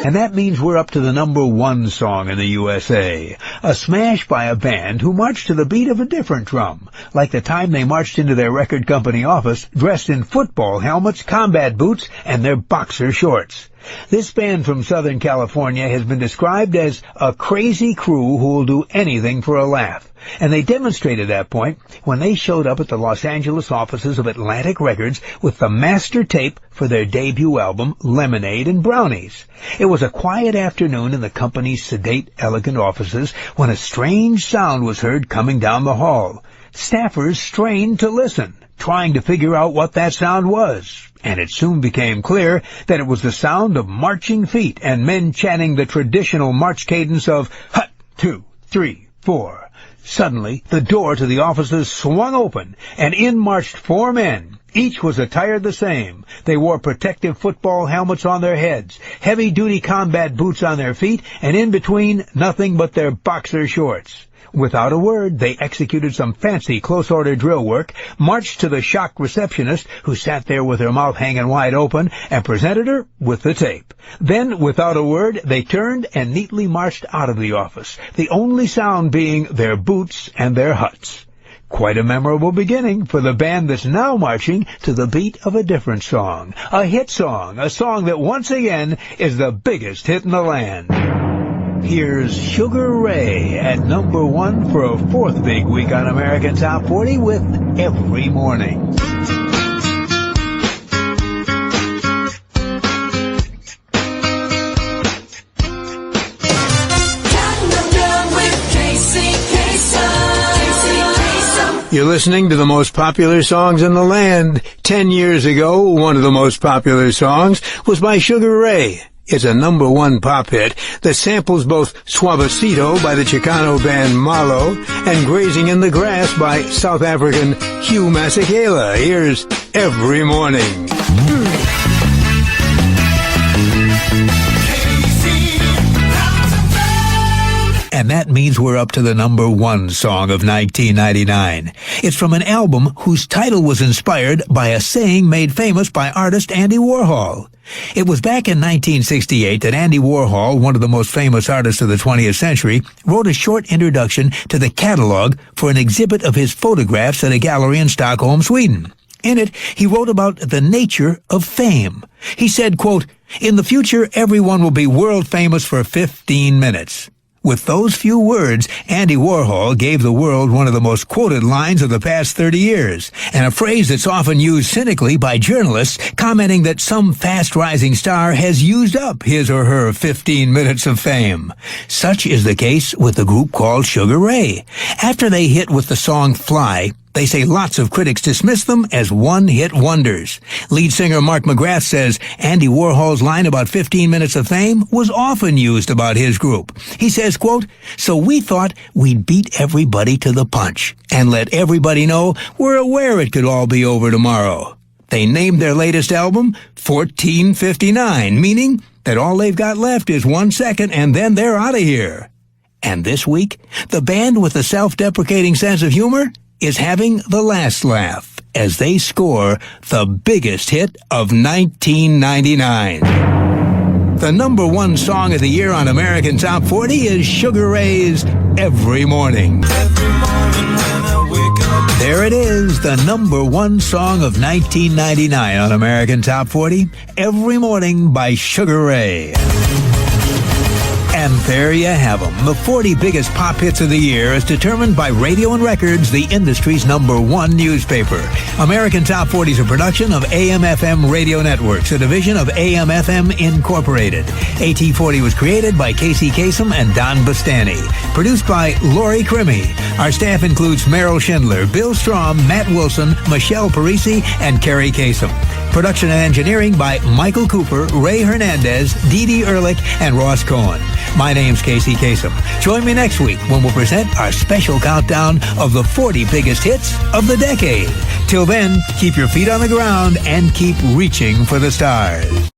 And that means we're up to the number one song in the USA. A smash by a band who marched to the beat of a different drum, like the time they marched into their record company office dressed in football helmets, combat boots, and their boxer shorts. This band from Southern California has been described as a crazy crew who will do anything for a laugh. And they demonstrated that point when they showed up at the Los Angeles offices of Atlantic Records with the master tape for their debut album, Lemonade and Brownies. It was a quiet afternoon in the company's sedate, elegant offices when a strange sound was heard coming down the hall. Staffers strained to listen, trying to figure out what that sound was. And it soon became clear that it was the sound of marching feet and men chanting the traditional march cadence of hut, 2, 3, 4. Suddenly, the door to the offices swung open, and in marched 4 men. Each was attired the same. They wore protective football helmets on their heads, heavy-duty combat boots on their feet, and in between, nothing but their boxer shorts. Without a word, they executed some fancy close-order drill work, marched to the shocked receptionist, who sat there with her mouth hanging wide open, and presented her with the tape. Then, without a word, they turned and neatly marched out of the office, the only sound being their boots and their huts. Quite a memorable beginning for the band that's now marching to the beat of a different song, a hit song, a song that once again is the biggest hit in the land. Here's Sugar Ray at number one for a fourth big week on American Top 40 with Every Morning. You're listening to the most popular songs in the land. 10 years ago, one of the most popular songs was by Sugar Ray. It's a number one pop hit that samples both Suavecito by the Chicano band Malo and Grazing in the Grass by South African Hugh Masekela. Here's Every Morning. And that means we're up to the number one song of 1999. It's from an album whose title was inspired by a saying made famous by artist Andy Warhol. It was back in 1968 that Andy Warhol, one of the most famous artists of the 20th century, wrote a short introduction to the catalog for an exhibit of his photographs at a gallery in Stockholm, Sweden. In it, he wrote about the nature of fame. He said, quote, "In the future, everyone will be world famous for 15 minutes. With those few words, Andy Warhol gave the world one of the most quoted lines of the past 30 years, and a phrase that's often used cynically by journalists commenting that some fast-rising star has used up his or her 15 minutes of fame. Such is the case with the group called Sugar Ray. After they hit with the song Fly, they say lots of critics dismiss them as one-hit wonders. Lead singer Mark McGrath says Andy Warhol's line about 15 minutes of fame was often used about his group. He says, quote, "So we thought we'd beat everybody to the punch and let everybody know we're aware it could all be over tomorrow." They named their latest album 1459, meaning that all they've got left is 1 second and then they're out of here. And this week, the band with a self-deprecating sense of humor is having the last laugh as they score the biggest hit of 1999. The number one song of the year on American Top 40 is Sugar Ray's Every Morning. There it is, the number one song of 1999 on American Top 40, Every Morning by Sugar Ray. And there you have them, the 40 biggest pop hits of the year as determined by Radio and Records, the industry's number one newspaper. American Top 40 is a production of AM/FM Radio Networks, a division of AM/FM Incorporated. AT40 was created by Casey Kasem and Don Bustani. Produced by Lori Crimmy. Our staff includes Meryl Schindler, Bill Strom, Matt Wilson, Michelle Parisi, and Carrie Kasem. Production and engineering by Michael Cooper, Ray Hernandez, Dee Dee Ehrlich, and Ross Cohen. My name's Casey Kasem. Join me next week when we'll present our special countdown of the 40 biggest hits of the decade. Till then, keep your feet on the ground and keep reaching for the stars.